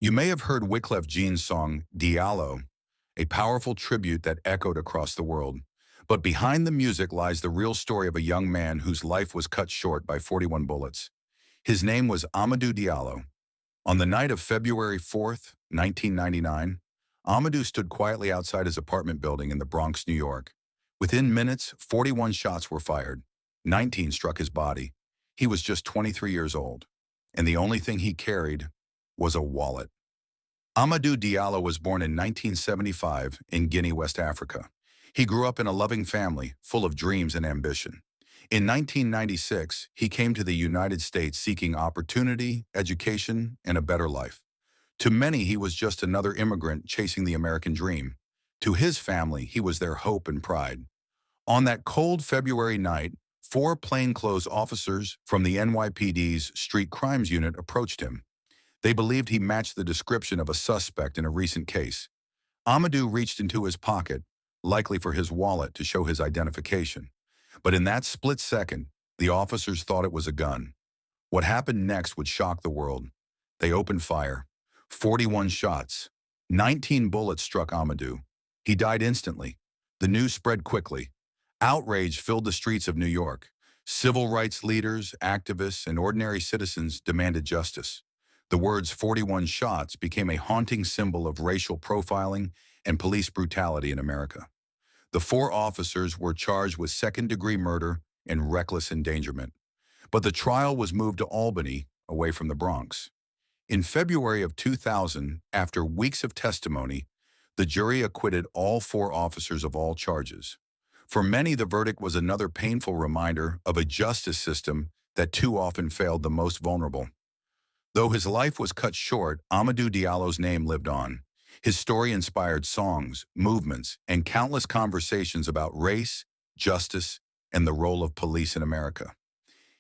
You may have heard Wyclef Jean's song, Diallo, a powerful tribute that echoed across the world. But behind the music lies the real story of a young man whose life was cut short by 41 bullets. His name was Amadou Diallo. On the night of February 4th, 1999, Amadou stood quietly outside his apartment building in the Bronx, New York. Within minutes, 41 shots were fired. 19 struck his body. He was just 23 years old, and the only thing he carried was a wallet. Amadou Diallo was born in 1975 in Guinea, West Africa. He grew up in a loving family, full of dreams and ambition. In 1996, he came to the United States seeking opportunity, education, and a better life. To many, he was just another immigrant chasing the American dream. To his family, he was their hope and pride. On that cold February night, four plainclothes officers from the NYPD's Street Crimes Unit approached him. They believed he matched the description of a suspect in a recent case. Amadou reached into his pocket, likely for his wallet to show his identification. But in that split second, the officers thought it was a gun. What happened next would shock the world. They opened fire. 41 shots. 19 bullets struck Amadou. He died instantly. The news spread quickly. Outrage filled the streets of New York. Civil rights leaders, activists, and ordinary citizens demanded justice. The words 41 shots became a haunting symbol of racial profiling and police brutality in America. The four officers were charged with second-degree murder and reckless endangerment. But the trial was moved to Albany, away from the Bronx. In February of 2000, after weeks of testimony, the jury acquitted all four officers of all charges. For many, the verdict was another painful reminder of a justice system that too often failed the most vulnerable. Though his life was cut short, Amadou Diallo's name lived on. His story inspired songs, movements, and countless conversations about race, justice, and the role of police in America.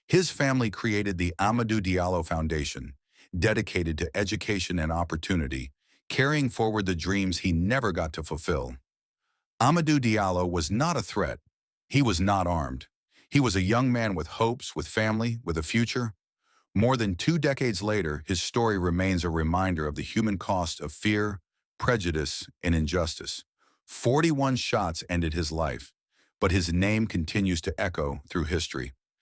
His family created the Amadou Diallo Foundation, dedicated to education and opportunity, carrying forward the dreams he never got to fulfill. Amadou Diallo was not a threat. He was not armed. He was a young man with hopes, with family, with a future. More than 2 decades later, his story remains a reminder of the human cost of fear, prejudice, and injustice. 41 shots ended his life, but his name continues to echo through history.